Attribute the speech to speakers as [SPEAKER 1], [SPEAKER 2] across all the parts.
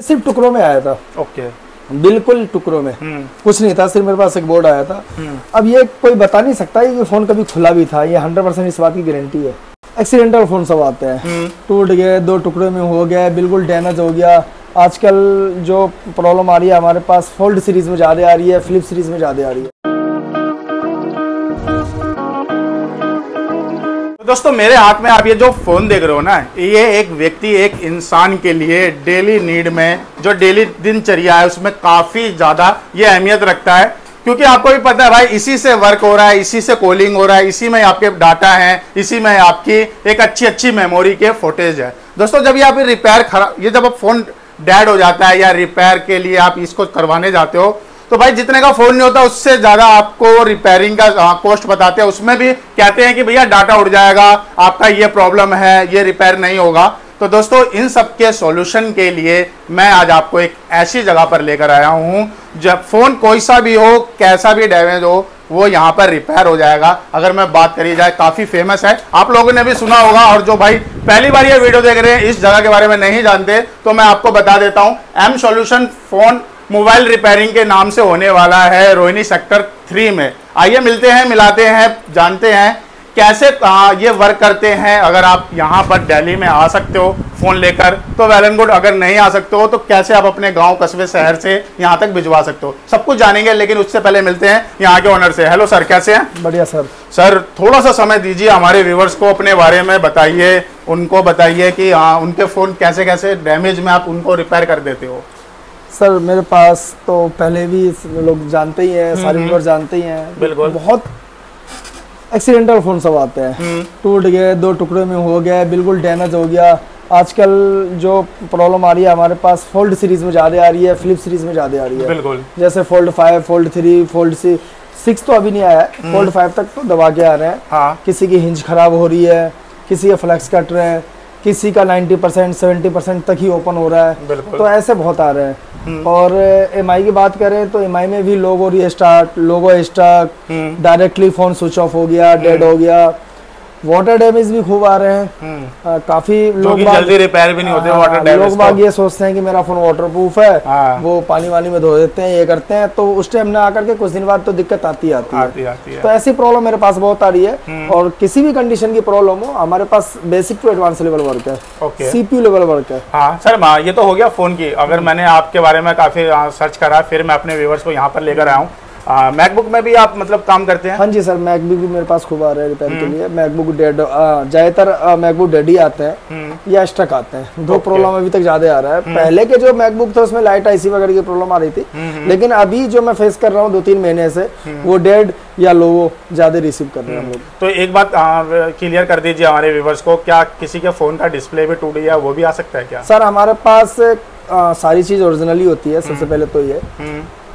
[SPEAKER 1] सिर्फ टुकड़ों में आया था।
[SPEAKER 2] ओके,
[SPEAKER 1] बिल्कुल टुकड़ों में, कुछ नहीं था, सिर्फ मेरे पास एक बोर्ड आया था। अब ये कोई बता नहीं सकता ये फोन कभी खुला भी था, ये 100% इस बात की गारंटी है। एक्सीडेंटल फोन सब आते हैं, टूट गए, 2 टुकड़े में हो गया, बिल्कुल डैमेज हो गया। आजकल जो प्रॉब्लम आ रही है हमारे पास फोल्ड सीरीज में ज़्यादा आ रही है, फ्लिप सीरीज में ज़्यादा आ रही है।
[SPEAKER 2] दोस्तों मेरे हाथ में आप ये जो फोन देख रहे हो ना, ये एक व्यक्ति, एक इंसान के लिए डेली नीड में, जो डेली दिनचर्या है उसमें काफी ज्यादा ये अहमियत रखता है। क्योंकि आपको भी पता है भाई, इसी से वर्क हो रहा है, इसी से कॉलिंग हो रहा है, इसी में आपके डाटा है, इसी में आपकी एक अच्छी मेमोरी के फुटेज है। दोस्तों जब ये आप रिपेयर खराब, ये जब आप फोन डेड हो जाता है या रिपेयर के लिए आप इसको करवाने जाते हो, तो भाई जितने का फोन नहीं होता उससे ज्यादा आपको रिपेयरिंग का कॉस्ट बताते हैं। उसमें भी कहते हैं कि भैया डाटा उड़ जाएगा, आपका ये प्रॉब्लम है, ये रिपेयर नहीं होगा। तो दोस्तों इन सब के सॉल्यूशन के लिए मैं आज आपको एक ऐसी जगह पर लेकर आया हूं जब फोन कोई सा भी हो, कैसा भी डैमेज हो, वो यहाँ पर रिपेयर हो जाएगा। अगर मैं बात करी जाए, काफी फेमस है, आप लोगों ने भी सुना होगा। और जो भाई पहली बार ये वीडियो देख रहे हैं, इस जगह के बारे में नहीं जानते, तो मैं आपको बता देता हूँ। M solution phone mobile repairing के नाम से होने वाला है रोहिणी सेक्टर 3 में। आइए मिलते हैं, मिलाते हैं, जानते हैं कैसे ये वर्क करते हैं। अगर आप यहाँ पर दिल्ली में आ सकते हो फोन लेकर तो वेल एंड गुड, अगर नहीं आ सकते हो तो कैसे आप अपने गांव, कस्बे, शहर से यहाँ तक भिजवा सकते हो, सब कुछ जानेंगे। लेकिन उससे पहले मिलते हैं यहाँ के ओनर से। हेलो सर, कैसे हैं?
[SPEAKER 1] बढ़िया सर।
[SPEAKER 2] सर थोड़ा सा समय दीजिए, हमारे व्यूवर्स को अपने बारे में बताइए, उनको बताइए कि हाँ उनके फोन कैसे कैसे डैमेज में आप उनको रिपेयर कर देते हो।
[SPEAKER 1] सर मेरे पास तो पहले भी लोग जानते ही हैं, सारे व्यूअर जानते ही हैं,
[SPEAKER 2] बिल्कुल,
[SPEAKER 1] बहुत एक्सीडेंटल फोन सब आते हैं, टूट गए, 2 टुकड़े में हो गया, बिल्कुल डैमेज हो गया। आजकल जो प्रॉब्लम आ रही है हमारे पास फोल्ड सीरीज में ज़्यादा आ रही है, फ्लिप सीरीज में ज़्यादा आ रही है।
[SPEAKER 2] बिल्कुल,
[SPEAKER 1] जैसे फोल्ड 5, फोल्ड 3, फोल्ड 6 तो अभी नहीं आया है, फोल्ड 5 तक तो दबा के आ रहे हैं।
[SPEAKER 2] हाँ।
[SPEAKER 1] किसी की हिंज खराब हो रही है, किसी के फ्लैक्स कट रहे हैं, किसी का 90% 70% तक ही ओपन हो रहा है, तो ऐसे बहुत आ रहे हैं। और एमआई की बात करें तो एमआई में भी logo restart, logo stuck, directly phone switch off हो गया, डेड हो गया, वाटर डैमेज भी खूब आ रहे हैं। काफी लोग
[SPEAKER 2] जल्दी रिपेयर भी नहीं होते वाटर डैमेज।
[SPEAKER 1] लोग बाग ये सोचते हैं कि मेरा फोन वाटरप्रूफ है, वो पानी वानी में धो देते हैं, ये करते हैं, तो उस टाइम ना आकर के कुछ दिन बाद तो दिक्कत आती है। तो ऐसी प्रॉब्लम मेरे पास बहुत आ रही है। और किसी भी कंडीशन की प्रॉब्लम हो, हमारे पास basic to advance level work है, सीपीयू लेवल वर्क है।
[SPEAKER 2] हाँ सर, ये तो हो गया फोन की। अगर मैंने आपके बारे में काफी सर्च करा, फिर मैं अपने व्यूअर्स को यहाँ पर लेकर आया हूँ। मैकबुक में भी आप मतलब काम करते हैं?
[SPEAKER 1] हाँ जी सर, मैकबुक भी मेरे पास खूब आ रहे हैं रिपेयर के लिए। मैकबुक डेड, ज्यादातर मैकबुक डेड ही आते हैं या स्टक आते हैं। 2 प्रॉब्लम अभी तक ज्यादा आ रहा है। पहले के जो मैकबुक थे उसमें लाइट आईसी वगैरह की प्रॉब्लम आ रही थी, लेकिन अभी जो मैं फेस कर रहा हूँ 2-3 महीने से, वो डेड या लोगो ज्यादा रिसीव कर रहे हैं हम लोग।
[SPEAKER 2] तो एक बात क्लियर कर दीजिए हमारे व्यूवर्स को, क्या किसी के फोन का डिस्प्ले भी टूट गया, वो भी आ सकता है क्या?
[SPEAKER 1] सर हमारे पास सारी चीज ओरिजिनली होती है। सबसे पहले तो ये,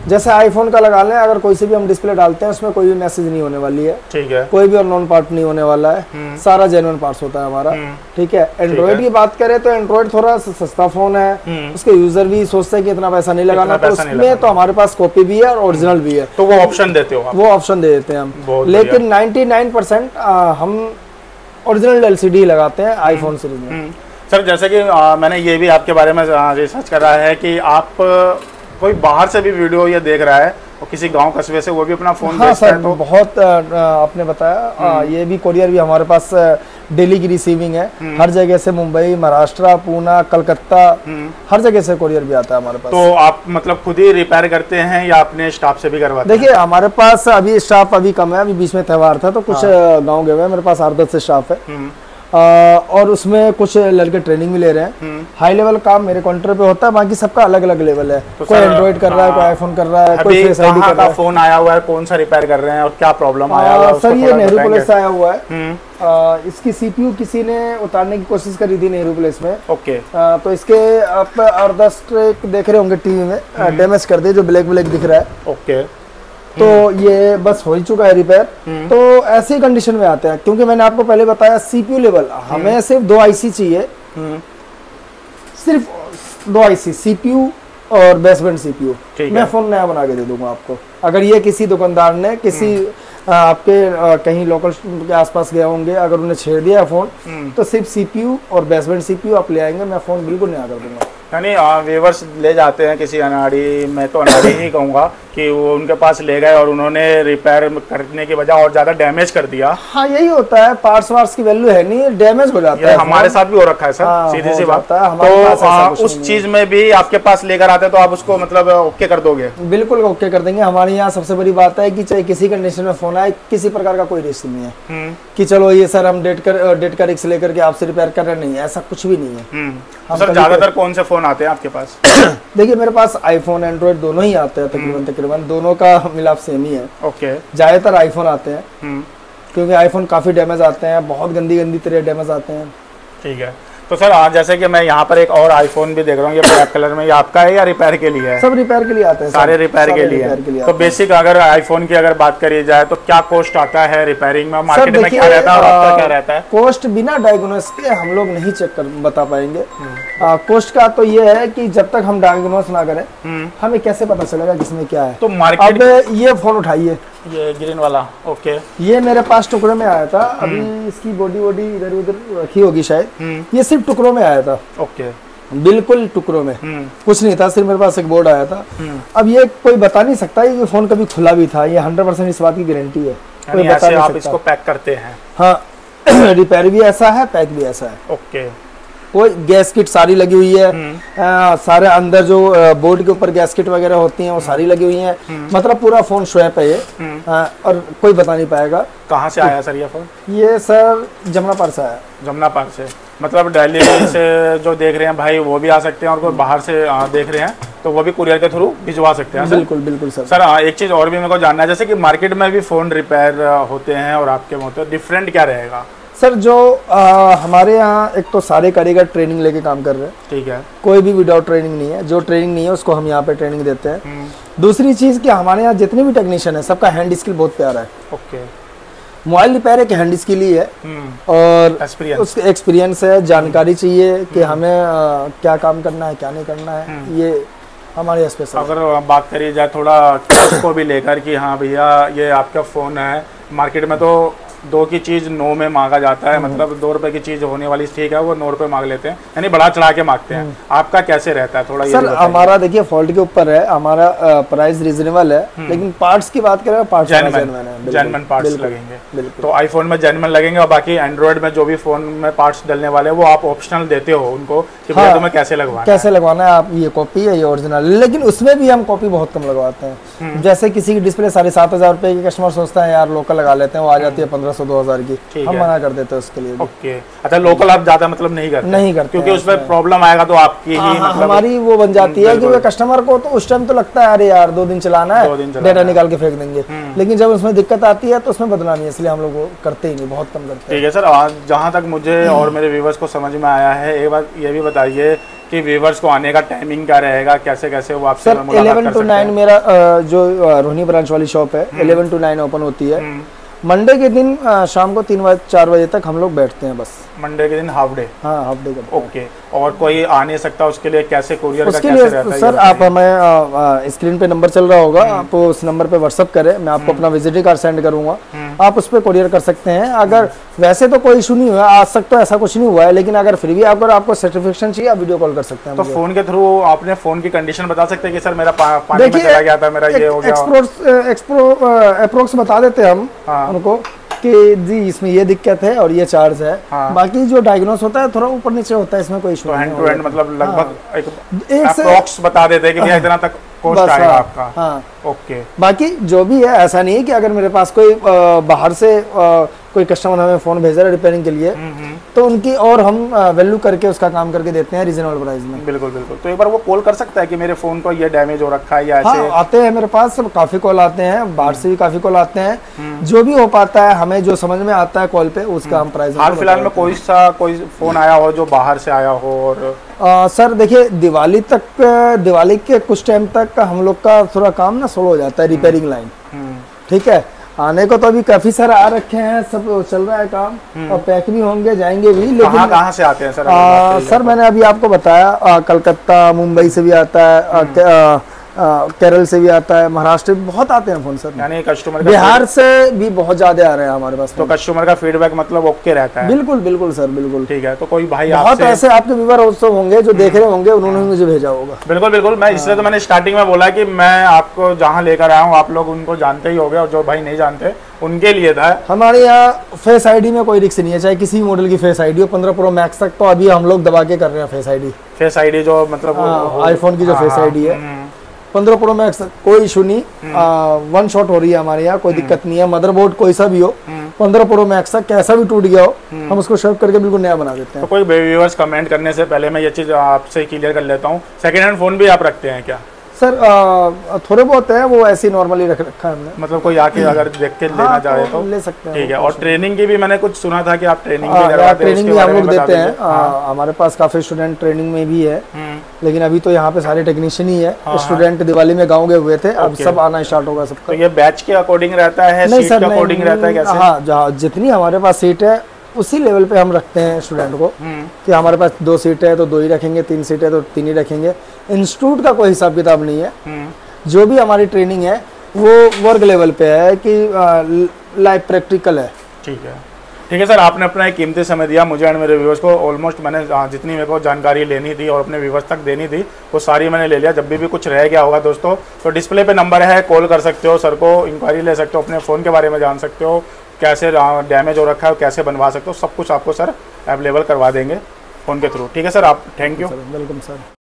[SPEAKER 1] जैसे आईफोन का लगा लें, अगर कोई से भी हम डिस्प्ले डालते हैं उसमें कोई भी मैसेज नहीं होने वाली है, ठीक है, कोई भी अननोन पार्ट नहीं होने वाला है, सारा जेन्युइन पार्ट्स होता है हमारा, ठीक है। एंड्रॉइड की बात करें तो एंड्रॉइड थोड़ा सस्ता फोन है, उसके यूजर भी सोचते हैं कि इतना पैसा नहीं लगाना, तो उसमें तो हमारे पास कॉपी भी है और ओरिजिनल भी है,
[SPEAKER 2] तो वो ऑप्शन देते हो आप? वो
[SPEAKER 1] ऑप्शन दे देते हैं हम, लेकिन 99% हम ओरिजिनल एलसीडी लगाते हैं आईफोन सीरीज में।
[SPEAKER 2] सर जैसे कि मैंने ये भी आपके बारे में रिसर्च करा है कि आप कोई बाहर से भी वीडियो ये देख रहा है और किसी गांव कस्बे से, वो भी अपना फोन
[SPEAKER 1] हाँ सर, तो बहुत आपने बताया, ये भी कोरियर भी हमारे पास दिल्ली की रिसीविंग है, हर जगह से, मुंबई, महाराष्ट्र, पूना, कलकत्ता, हर जगह से कोरियर भी आता है हमारे पास।
[SPEAKER 2] तो आप मतलब खुद ही रिपेयर करते हैं या अपने स्टाफ से भी करवाते हैं?
[SPEAKER 1] देखिए हमारे पास अभी स्टाफ अभी कम है, अभी बीच में त्योहार था तो कुछ गाँव गए हुए हैं, मेरे पास 8-10 से स्टाफ है। और उसमें कुछ लड़के ट्रेनिंग भी ले रहे हैं। हाई लेवल काम मेरे काउंटर पे होता है, बाकी सबका अलग अलग लेवल है। तो कोई एंड्रॉइड कर रहा है, कोई आईफोन कर रहा है, कोई फेस आईडी कर रहा है।
[SPEAKER 2] फोन आया हुआ है, कौन सा रिपेयर कर रहे हैं और क्या प्रॉब्लम आया हुआ है?
[SPEAKER 1] सर ये नेहरू प्लेस से आया हुआ है। इसकी सीपीयू किसी ने उतारने की कोशिश करी थी नेहरू प्लेस में।
[SPEAKER 2] ओके। तो
[SPEAKER 1] इसके आप 10 ट्रैक देख रहे होंगे टीवी में, डैमेज कर दिए, जो ब्लैक ब्लैक दिख रहा है।
[SPEAKER 2] ओके।
[SPEAKER 1] तो ये बस हो ही चुका है रिपेयर। तो ऐसी कंडीशन में आते हैं, क्योंकि मैंने आपको पहले बताया सीपीयू लेवल हमें सिर्फ 2 आईसी चाहिए, सिर्फ 2 आईसी, सीपीयू और बेसबैंड सीपीयू। मैं फोन नया बना के दे दूंगा आपको। अगर ये किसी दुकानदार ने किसी आपके कहीं लोकल के आसपास गए होंगे, अगर उन्हें छेड़ दिया फोन, तो सिर्फ सीपीयू और बेसबैंड सीपीयू आप ले आएंगे, मैं फोन बिल्कुल नया कर दूंगा।
[SPEAKER 2] यानी व्यूअर्स ले जाते हैं किसी अनाड़ी, मैं तो अनाड़ी ही कहूँगा कि वो उनके पास ले गए और उन्होंने रिपेयर करने की बजाय और ज्यादा डैमेज कर दिया।
[SPEAKER 1] हाँ यही होता है, पार्ट्स वार्ट्स की वैल्यू है नहीं, डैमेज हो जाता है।
[SPEAKER 2] हमारे साथ भी हो रखा है सर। हाँ, सीधी सी बात है। तो उस चीज में भी आपके पास लेकर आते हैं तो आप उसको मतलब ओके कर दोगे?
[SPEAKER 1] बिल्कुल ओके कर देंगे। हमारे यहाँ सबसे बड़ी बात है कि चाहे किसी कंडीशन में फोन आए, किसी प्रकार का कोई रिस्क नहीं है कि चलो ये सर हम डेट का रिस्क लेकर के आपसे रिपेयर कर रहे, नहीं है, ऐसा कुछ भी नहीं है।
[SPEAKER 2] सर ज्यादातर कौन से फोन आते हैं आपके पास?
[SPEAKER 1] देखिए मेरे पास आईफोन एंड्रॉइड दोनों ही आते हैं, तकरीबन दोनों का मिलाप सेम ही है।
[SPEAKER 2] ओके।
[SPEAKER 1] ज्यादातर आईफोन आते हैं क्योंकि आईफोन काफी डैमेज आते हैं, बहुत गंदी तरह डैमेज आते हैं।
[SPEAKER 2] ठीक है। तो सर जैसे कि मैं यहाँ पर एक और आईफोन भी देख रहा हूँ, ये ब्लैक कलर में, ये आपका है या रिपेयर के लिए है?
[SPEAKER 1] सब रिपेयर के लिए आते हैं।
[SPEAKER 2] सारे रिपेयर के लिए। तो बेसिक अगर आईफोन की अगर बात करी जाए तो क्या कॉस्ट आता है रिपेयरिंग में, मार्केट में क्या रहता है और आपका क्या रहता है?
[SPEAKER 1] कॉस्ट बिना डायग्नोस के हम लोग नहीं चेक कर बता पाएंगे। कॉस्ट का तो ये है कि जब तक हम डायग्नोस ना करें हमें कैसे पता चलेगा किसमें क्या है।
[SPEAKER 2] तो मार्केट,
[SPEAKER 1] अब ये फोन उठाइए,
[SPEAKER 2] ये ग्रीन वाला। ओके।
[SPEAKER 1] ये मेरे पास टुकड़ों में आया था, अभी इसकी बॉडी इधर उधर रखी होगी शायद, ये सिर्फ टुकड़ों में आया था।
[SPEAKER 2] ओके।
[SPEAKER 1] बिल्कुल टुकड़ों में, कुछ नहीं था, सिर्फ मेरे पास एक बोर्ड आया था। अब ये कोई बता नहीं सकता ये फोन कभी खुला भी था, ये 100% इस बात की गारंटी है। कोई बता नहीं
[SPEAKER 2] आप इसको पैक करते हैं?
[SPEAKER 1] हाँ रिपेयर भी ऐसा है, पैक भी ऐसा है।
[SPEAKER 2] ओके।
[SPEAKER 1] कोई गैस किट सारी लगी हुई है, सारे अंदर जो बोर्ड के ऊपर गैस किट वगैरह होती हैं वो सारी लगी हुई हैं, मतलब पूरा फोन स्वैप है ये। और कोई बता नहीं पाएगा।
[SPEAKER 2] कहाँ से आया सर ये फोन?
[SPEAKER 1] ये सर जमुना पार से आया।
[SPEAKER 2] जमुना पार से, मतलब दिल्ली से जो देख रहे हैं भाई वो भी आ सकते हैं और कोई बाहर से देख रहे हैं तो वो भी कुरियर के थ्रू भिजवा सकते हैं।
[SPEAKER 1] बिल्कुल बिल्कुल सर।
[SPEAKER 2] सर एक चीज़ और भी मेरे को जानना है, जैसे कि मार्केट में भी फ़ोन रिपेयर होते हैं और आपके में होते हैं, डिफरेंट क्या रहेगा?
[SPEAKER 1] सर जो हमारे यहाँ एक तो सारे कारीगर ट्रेनिंग लेके काम कर रहे हैं।
[SPEAKER 2] ठीक है।
[SPEAKER 1] कोई भी विदाउट ट्रेनिंग नहीं है, जो ट्रेनिंग नहीं है उसको हम यहाँ पे ट्रेनिंग देते हैं। दूसरी चीज़ कि हमारे यहाँ जितने भी टेक्नीशियन है सबका हैंड स्किल बहुत प्यारा है।
[SPEAKER 2] ओके।
[SPEAKER 1] मोबाइल रिपेयर एक हैंड स्किल ही है और उसके एक्सपीरियंस है, जानकारी चाहिए कि हमें क्या काम करना है क्या नहीं करना है, ये हमारे स्पेशल।
[SPEAKER 2] अगर बात करी जाए थोड़ा उसको भी लेकर कि हाँ भैया ये आपका फ़ोन है, मार्केट में तो 2 की चीज़ 9 में मांगा जाता है, मतलब 2 रुपए की चीज़ होने वाली ठीक है वो 9 रुपए मांग लेते हैं, यानी बढ़ा चढ़ा के मांगते हैं। आपका कैसे रहता है थोड़ा?
[SPEAKER 1] सर हमारा देखिए फॉल्ट के ऊपर है, हमारा प्राइस रीजनेबल है, लेकिन पार्ट्स की बात करें पार्ट्स
[SPEAKER 2] जेन्युइन पार्ट्स लगेंगे। तो आईफोन में जेन्युइन लगेंगे और बाकी एंड्रॉइड में जो भी फोन में पार्ट्स डलने वाले वो आप ऑप्शनल देते हो उनको कि भैया तुम्हें कैसे लगवाना है, आप ये कॉपी है ये ओरिजिनल, लेकिन उसमें भी हम कॉपी बहुत कम लगवाते हैं। जैसे किसी की डिस्प्ले 7,500 रुपए की, कस्टमर सोचता है यार लोकल लगा लेते हैं, वो आ जाती है 1500-2000 की, हम मना कर देते हैं उसके लिए। ओके। अच्छा लोकल आप ज्यादा मतलब नहीं करते क्योंकि उसमें प्रॉब्लम आएगा तो आपकी ही मतलब
[SPEAKER 1] हमारी वो बन जाती है कि कस्टमर को तो उस टाइम तो लगता है अरे यार 2 दिन चलाना है, डेटा निकाल के फेंक देंगे, लेकिन जब उसमें दिक्कत आती है तो उसमें बदनामी है, इसलिए हम लोग वो करते ही नहीं, बहुत कम करते हैं।
[SPEAKER 2] ठीक है सर, जहाँ तक मुझे और मेरे व्यूवर्स को समझ में आया है, एक बात ये भी बताइए कि व्यूवर्स को आने का टाइमिंग क्या रहेगा, कैसे कैसे वो आपसे
[SPEAKER 1] सर 11 to 9 मेरा जो रोहिणी ब्रांच वाली शॉप है 11 to 9 ओपन होती है। मंडे के दिन शाम को 3-4 बजे तक हम लोग बैठते हैं बस।
[SPEAKER 2] मंडे के दिन हाफ डे?
[SPEAKER 1] हाँ हाफ डे का।
[SPEAKER 2] ओके। और कोई आ नहीं सकता उसके लिए कैसे कुरियर का
[SPEAKER 1] कैसे रहता है? सर आप हमें स्क्रीन पे नंबर चल रहा होगा, आप उस नंबर पे व्हाट्सअप करें, मैं आपको अपना विजिटिंग कार्ड सेंड करूंगा, आप उस पर कुरियर कर सकते हैं। अगर वैसे तो कोई इशू नहीं हुआ आज तक, तो ऐसा कुछ नहीं हुआ है, लेकिन अगर फिर भी अगर आपको सर्टिफिकेशन चाहिए आप वीडियो कॉल कर सकते हैं।
[SPEAKER 2] तो फोन के थ्रू आपने फोन की कंडीशन बता सकते हैं कि सर मेरा पानी में चला गया था, मेरा ये हो गया,
[SPEAKER 1] अप्रोक्स बता देते हैं हम उनको कि जी इसमें ये दिक्कत है और ये चार्ज है। बाकी जो डायग्नोस होता है थोड़ा ऊपर नीचे होता है, इसमें कोई इशू नहीं है।
[SPEAKER 2] हैंड टू हैंड मतलब लगभग एक अप्रोक्स बता देते हैं कि भैया इतना तक कॉस्ट आएगा आपका।
[SPEAKER 1] हाँ
[SPEAKER 2] ओके।
[SPEAKER 1] बाकी जो भी है ऐसा नहीं है कि अगर मेरे पास कोई बाहर से कोई कस्टमर हमें फोन भेज रहा है रिपेयरिंग के लिए तो उनकी और हम वैल्यू करके उसका काम करके देते हैं रीजनेबल प्राइस में।
[SPEAKER 2] बिल्कुल बिल्कुल। तो एक बार वो कॉल कर सकता है कि मेरे फोन को ये डैमेज हो रखा है या ऐसे?
[SPEAKER 1] हाँ आते हैं मेरे पास, सब काफी कॉल आते हैं, बाहर से भी काफी कॉल आते हैं। जो भी हो पाता है हमें जो समझ में आता है कॉल पे उसका हम प्राइस।
[SPEAKER 2] हाल फिलहाल में कोई फोन आया हो जो बाहर से आया हो? और
[SPEAKER 1] सर देखिए दिवाली के कुछ टाइम तक हम लोग का थोड़ा काम ना स्लो हो जाता है, रिपेयरिंग लाइन। ठीक है, आने को तो अभी काफी सारे आ रखे हैं, सब चल रहा है काम और पैक भी होंगे जाएंगे भी। लेकिन
[SPEAKER 2] कहाँ से आते हैं सर?
[SPEAKER 1] सर मैंने अभी आपको बताया कलकत्ता मुंबई से भी आता है, केरल से भी आता है, महाराष्ट्र भी बहुत आते हैं फोन सर।
[SPEAKER 2] यानी कस्टमर
[SPEAKER 1] बिहार से भी बहुत ज्यादा आ रहे हैं हमारे पास।
[SPEAKER 2] तो कस्टमर का फीडबैक मतलब ओके रहता है?
[SPEAKER 1] बिल्कुल बिल्कुल सर, बिल्कुल।
[SPEAKER 2] ठीक है, तो कोई भाई
[SPEAKER 1] बहुत ऐसे आपके व्यूअर होंगे जो देख रहे होंगे, उन्होंने मुझे भेजा होगा।
[SPEAKER 2] बिल्कुल बिल्कुल, मैं इसलिए तो मैंने स्टार्टिंग में बोला कि मैं आपको जहाँ लेकर आया हूँ आप लोग उनको जानते ही होंगे, और जो भाई नहीं जानते उनके लिए था।
[SPEAKER 1] हमारे यहाँ फेस आईडी में कोई रिस्क नहीं है, चाहे किसी भी मॉडल की फेस आईडी हो। 15 प्रो मैक्स तक तो अभी हम लोग दबा के कर रहे हैं फेस आईडी जो मतलब
[SPEAKER 2] आईफोन
[SPEAKER 1] की जो फेस आईडी है। 15 प्रो मैक्स कोई इशू नहीं, 1 शॉट हो रही है हमारे यहाँ, कोई दिक्कत नहीं है। मदरबोर्ड कोई सा भी हो, 15 प्रो मैक्स तक कैसा भी टूट गया हो, हम उसको शेप करके बिल्कुल नया बना देते हैं।
[SPEAKER 2] तो कोई व्यूअर्स कमेंट करने से पहले मैं ये चीज़ आपसे क्लियर कर लेता हूँ, सेकेंड हैंड फोन भी आप रखते हैं क्या?
[SPEAKER 1] सर थोड़े बहुत है, वो ऐसे नॉर्मली रखा है हमने।
[SPEAKER 2] मतलब कोई आके अगर देख के लेना चाहे तो
[SPEAKER 1] ले सकते हैं।
[SPEAKER 2] ठीक है। और ट्रेनिंग की भी मैंने कुछ सुना था कि आप ट्रेनिंग भी
[SPEAKER 1] करवाते हैं? ट्रेनिंग भी हम लोग देते हैं। हमारे पास काफी स्टूडेंट ट्रेनिंग में भी है, लेकिन अभी तो यहाँ पे सारे टेक्नीशियन ही है। स्टूडेंट दिवाली में गाँव गए हुए थे, अब सब आना स्टार्ट होगा सबका।
[SPEAKER 2] तो ये बैच के अकॉर्डिंग रहता है?
[SPEAKER 1] नहीं सर,
[SPEAKER 2] अकॉर्डिंग रहता है कैसे?
[SPEAKER 1] हाँ, जहाँ जितनी हमारे पास सीट है उसी लेवल पे हम रखते हैं स्टूडेंट को, कि हमारे पास 2 सीट है तो 2 ही रखेंगे, 3 सीट है तो 3 ही रखेंगे। इंस्टीट्यूट का कोई हिसाब किताब नहीं है। जो भी हमारी ट्रेनिंग है वो वर्क लेवल पे है, कि लाइव प्रैक्टिकल है।
[SPEAKER 2] ठीक है, ठीक है सर, आपने अपना एक कीमती समय दिया मुझे एंड मेरे व्यूअर्स को। ऑलमोस्ट मैंने जितनी मेरे को जानकारी लेनी थी और अपने व्यूअर्स तक देनी थी वो सारी मैंने ले लिया। जब भी कुछ रह गया होगा दोस्तों तो डिस्प्ले पे नंबर है, कॉल कर सकते हो, सर को इंक्वायरी ले सकते हो, अपने फ़ोन के बारे में जान सकते हो, कैसे डैमेज हो रखा है कैसे बनवा सकते हो, सब कुछ आपको सर अवेलेबल करवा देंगे फ़ोन के थ्रू। ठीक है सर, आप थैंक यू।
[SPEAKER 1] Welcome sir.